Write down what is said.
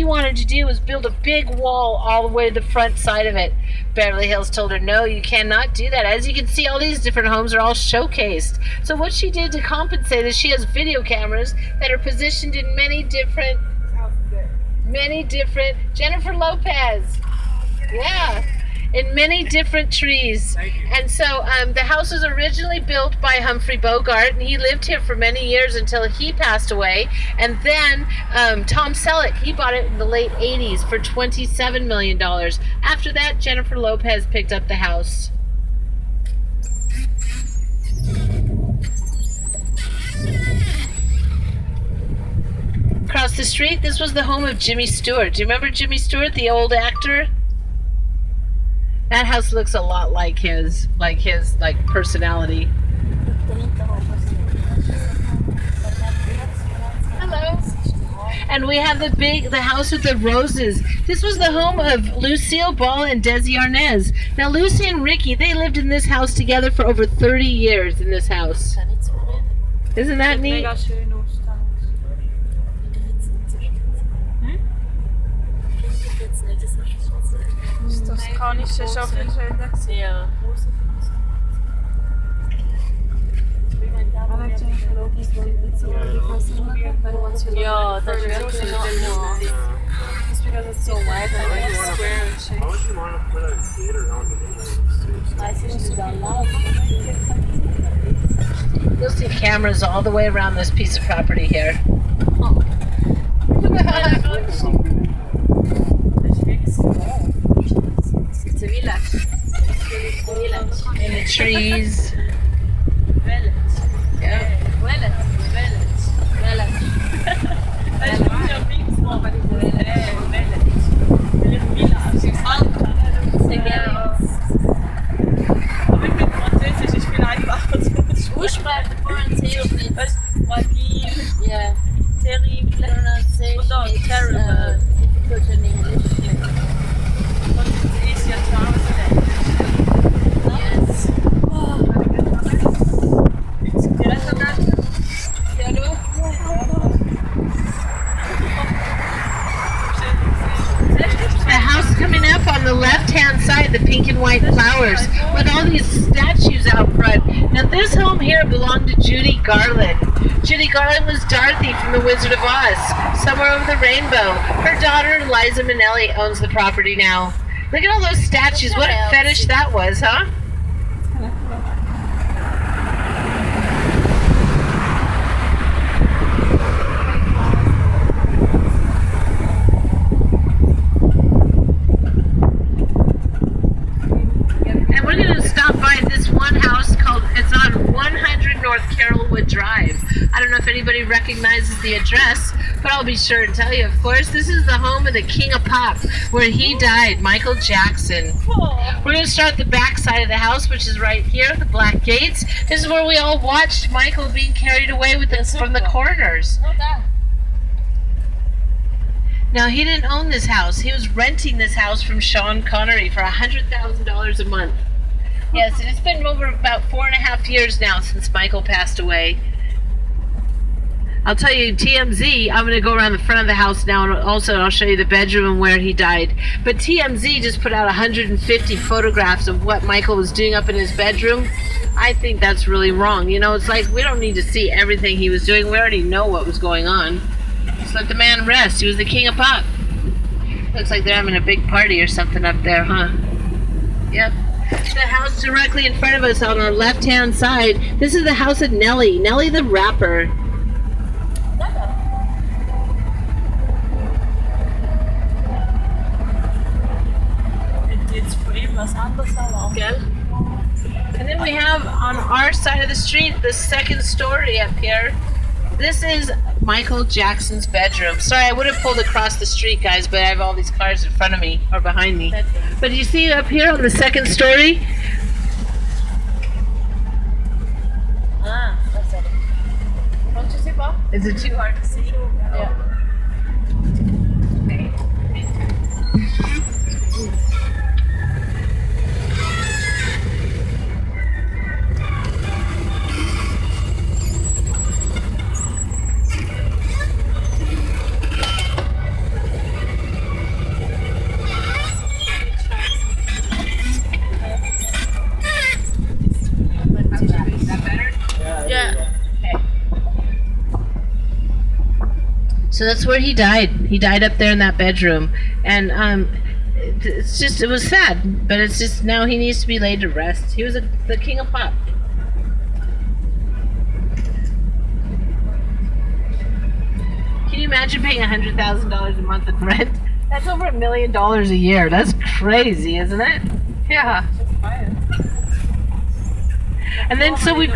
he wanted to do was build a big wall all the way to the front side of it. Beverly Hills told her, no, you cannot do that. As you can see, all these different homes are all showcased. So what she did to compensate is she has video cameras that are positioned in many different, Jennifer Lopez. Yeah. In many different trees. And so the house was originally built by Humphrey Bogart, and he lived here for many years until he passed away. And then Tom Selleck, he bought it in the late 80s for $27 million. After that, Jennifer Lopez picked up the house. Across the street, this was the home of Jimmy Stewart. Do you remember Jimmy Stewart, the old actor? That house looks a lot like his personality. Hello. And we have the house with the roses. This was the home of Lucille Ball and Desi Arnaz. Now Lucy and Ricky, they lived in this house together for over 30 years in this house. Isn't that neat? Toskanische Schaufelfelder. Ja. Ja, das ist wirklich just because it's so wide, like it's square and shaped. How would you want to put a theater on the You'll see cameras all the way around this piece of property here. Oh. It's a village. In the trees. Village. Yeah. Village. Französisch ist viel einfacher zu Aussprache von Theorie. Fragil. Yeah. Terrible. Pronunciation Und auch is terrible. difficult in English. Und es ist ja zu Hause. Yes. The house coming up on the left-hand side, the pink and white flowers, with all these statues out front. Now this home here belonged to Judy Garland. Judy Garland was Dorothy from The Wizard of Oz, Somewhere Over the Rainbow. Her daughter, Liza Minnelli, owns the property now. Look at all those statues. What a fetish that was, huh? And we're going to stop by this one house called, it's on 100 North Carrollwood Drive. I don't know if anybody recognizes the address, but I'll be sure to tell you, of course. This is the home of the King of Pop, where he died, Michael Jackson. We're going to start the back side of the house, which is right here, the black gates. This is where we all watched Michael being carried away with us from the coroners. Now, he didn't own this house. He was renting this house from Sean Connery for $100,000 a month. Yes, and it's been over about 4.5 years now since Michael passed away. I'll tell you, TMZ, I'm going to go around the front of the house now, and also I'll show you the bedroom and where he died. But TMZ just put out 150 photographs of what Michael was doing up in his bedroom. I think that's really wrong. You know, it's like we don't need to see everything he was doing. We already know what was going on. Just let the man rest. He was the king of pop. Looks like they're having a big party or something up there, huh? Yep. The house directly in front of us on our left-hand side, this is the house of Nelly. Nelly the rapper. And then we have on our side of the street the second story up here. This is Michael Jackson's bedroom. Sorry, I would have pulled across the street, guys, but I have all these cars in front of me or behind me. But you see up here on the second story? Ah, that's it. Don't you see, Bob? Is it too hard to see? Yeah. So that's where he died. He died up there in that bedroom, and it was sad, but it's just now he needs to be laid to rest. He was the king of pop. Can you imagine paying $100,000 a month in rent? That's over $1 million a year. That's crazy, isn't it? Yeah. Just buy it. And then so we